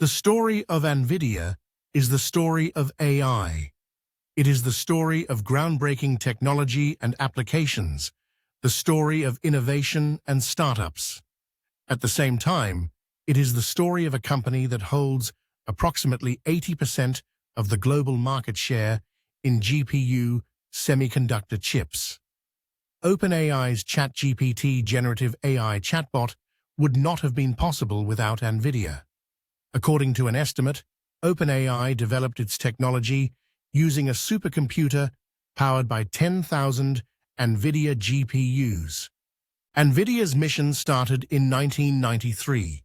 The story of Nvidia is the story of AI. It is the story of groundbreaking technology and applications, the story of innovation and startups. At the same time, it is the story of a company that holds approximately 80% of the global market share in GPU semiconductor chips. OpenAI's ChatGPT generative AI chatbot would not have been possible without Nvidia. According to an estimate, OpenAI developed its technology using a supercomputer powered by 10,000 Nvidia GPUs. Nvidia's mission started in 1993,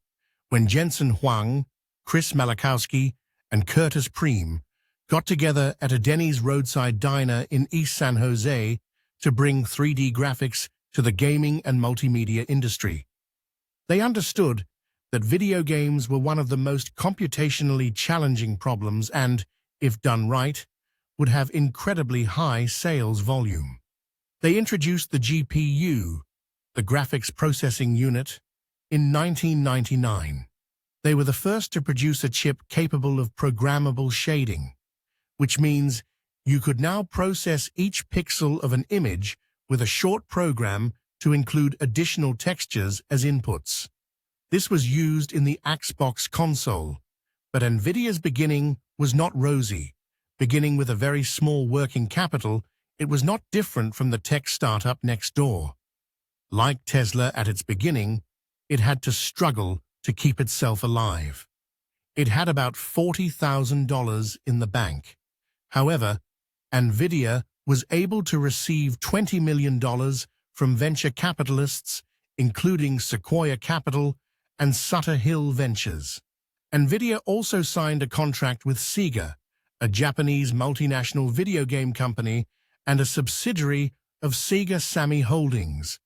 when Jensen Huang, Chris Malachowski, and Curtis Preem got together at a Denny's roadside diner in East San Jose to bring 3D graphics to the gaming and multimedia industry. They understood that video games were one of the most computationally challenging problems and, if done right, would have incredibly high sales volume. They introduced the GPU, the graphics processing unit, in 1999. They were the first to produce a chip capable of programmable shading, which means you could now process each pixel of an image with a short program to include additional textures as inputs. This was used in the Xbox console, but Nvidia's beginning was not rosy. Beginning with a very small working capital, it was not different from the tech startup next door. Like Tesla at its beginning, it had to struggle to keep itself alive. It had about $40,000 in the bank. However, Nvidia was able to receive $20 million from venture capitalists, including Sequoia Capital and Sutter Hill Ventures. Nvidia also signed a contract with Sega, a Japanese multinational video game company and a subsidiary of Sega Sammy Holdings.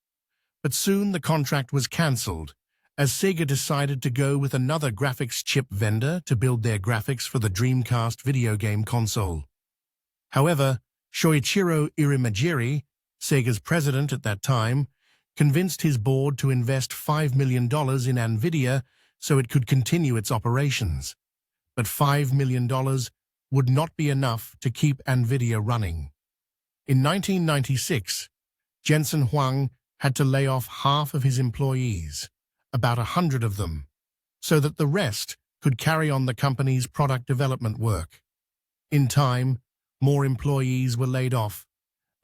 But soon the contract was cancelled, as Sega decided to go with another graphics chip vendor to build their graphics for the Dreamcast video game console. However, Shoichiro Irimajiri, Sega's president at that time, convinced his board to invest $5 million in Nvidia so it could continue its operations. But $5 million would not be enough to keep Nvidia running. In 1996, Jensen Huang had to lay off half of his employees, about 100 of them, so that the rest could carry on the company's product development work. In time, more employees were laid off,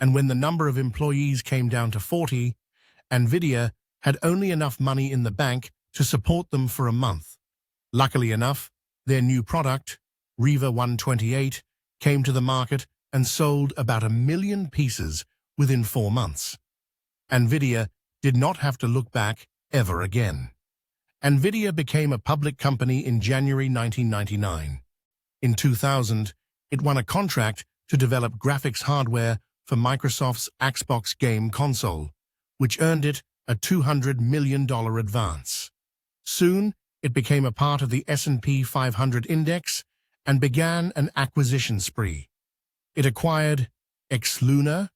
and when the number of employees came down to 40, Nvidia had only enough money in the bank to support them for a month. Luckily enough, their new product, Riva 128, came to the market and sold about 1 million pieces within 4 months. Nvidia did not have to look back ever again. Nvidia became a public company in January 1999. In 2000, it won a contract to develop graphics hardware for Microsoft's Xbox game console, which earned it a $200 million advance. Soon, it became a part of the S&P 500 index and began an acquisition spree. It acquired Xluna,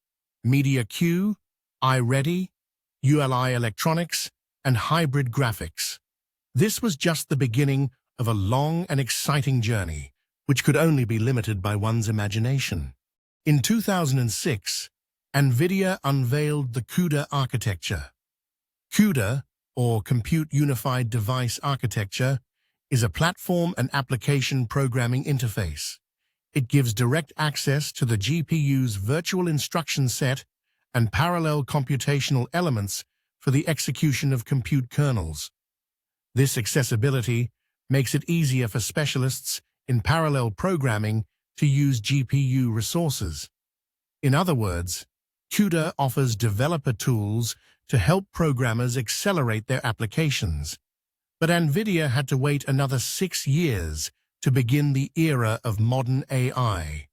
MediaQ, iReady, ULI Electronics, and Hybrid Graphics. This was just the beginning of a long and exciting journey, which could only be limited by one's imagination. In 2006, Nvidia unveiled the CUDA architecture. CUDA, or Compute Unified Device Architecture, is a platform and application programming interface. It gives direct access to the GPU's virtual instruction set and parallel computational elements for the execution of compute kernels. This accessibility makes it easier for specialists in parallel programming to use GPU resources. In other words, CUDA offers developer tools to help programmers accelerate their applications. But Nvidia had to wait another 6 years to begin the era of modern AI.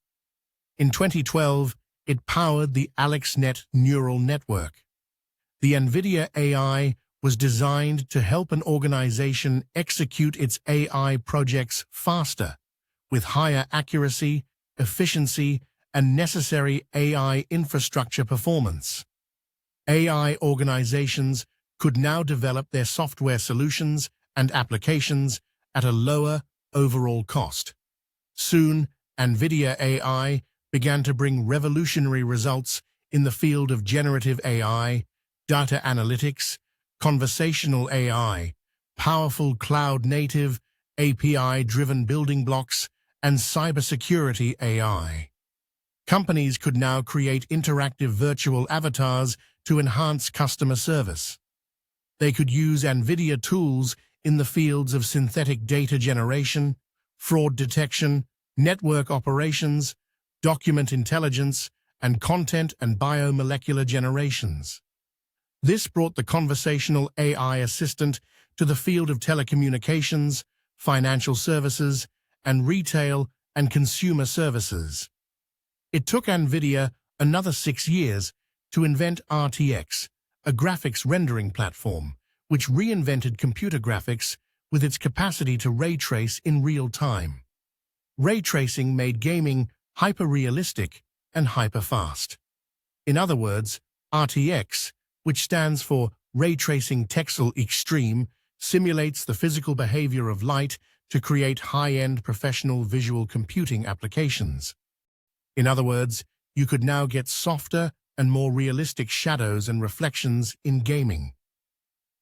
In 2012, it powered the AlexNet neural network. The Nvidia AI was designed to help an organization execute its AI projects faster, with higher accuracy, efficiency, and necessary AI infrastructure performance. AI organizations could now develop their software solutions and applications at a lower, overall cost. Soon, Nvidia AI began to bring revolutionary results in the field of generative AI, data analytics, conversational AI, powerful cloud-native, API-driven building blocks, and cybersecurity AI. Companies could now create interactive virtual avatars to enhance customer service. They could use Nvidia tools in the fields of synthetic data generation, fraud detection, network operations, document intelligence, and content and biomolecular generations. This brought the conversational AI assistant to the field of telecommunications, financial services, and retail and consumer services. It took Nvidia another 6 years to invent RTX, a graphics rendering platform, which reinvented computer graphics with its capacity to ray trace in real time. Ray tracing made gaming hyper-realistic and hyper-fast. In other words, RTX, which stands for Ray Tracing Texel Extreme, simulates the physical behavior of light to create high-end professional visual computing applications. In other words, you could now get softer and more realistic shadows and reflections in gaming.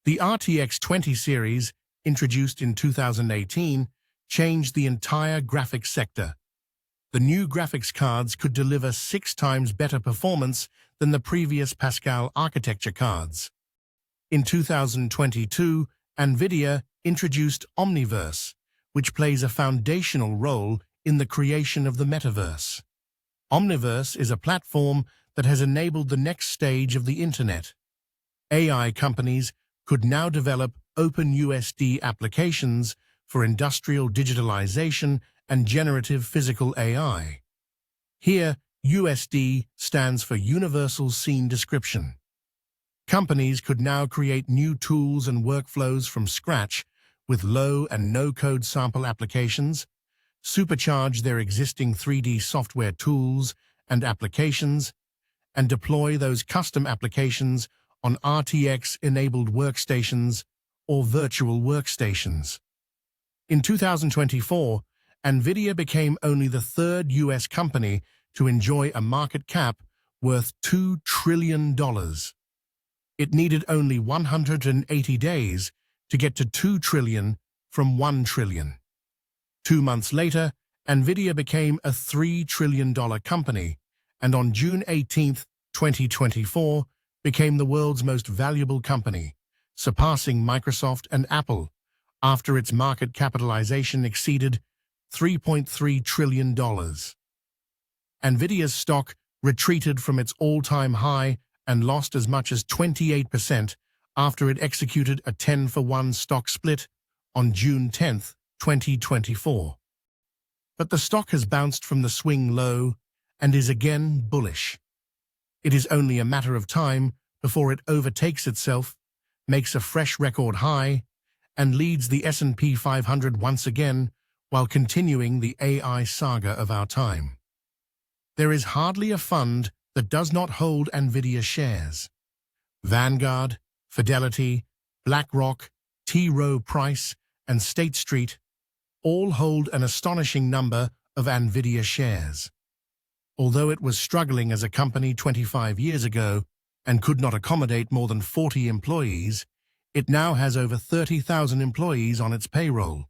The RTX 20 series, introduced in 2018, changed the entire graphics sector. The new graphics cards could deliver 6 times better performance than the previous Pascal architecture cards. In 2022, Nvidia introduced Omniverse, which plays a foundational role in the creation of the metaverse. Omniverse is a platform that has enabled the next stage of the Internet. AI companies could now develop OpenUSD applications for industrial digitalization and generative physical AI. Here, USD stands for Universal Scene Description. Companies could now create new tools and workflows from scratch with low and no-code sample applications, supercharge their existing 3D software tools and applications, and deploy those custom applications on RTX-enabled workstations or virtual workstations. In 2024, Nvidia became only the 3rd US company to enjoy a market cap worth $2 trillion. It needed only 180 days to get to $2 trillion from $1 trillion. 2 months later, Nvidia became a $3 trillion company, and on June 18, 2024, became the world's most valuable company, surpassing Microsoft and Apple, after its market capitalization exceeded $3.3 trillion. Nvidia's stock retreated from its all-time high and lost as much as 28% after it executed a 10-for-1 stock split on June 10, 2024. But the stock has bounced from the swing low and is again bullish. It is only a matter of time before it overtakes itself, makes a fresh record high, and leads the S&P 500 once again while continuing the AI saga of our time. There is hardly a fund that does not hold Nvidia shares. Vanguard, Fidelity, BlackRock, T. Rowe Price, and State Street all hold an astonishing number of Nvidia shares. Although it was struggling as a company 25 years ago and could not accommodate more than 40 employees, it now has over 30,000 employees on its payroll.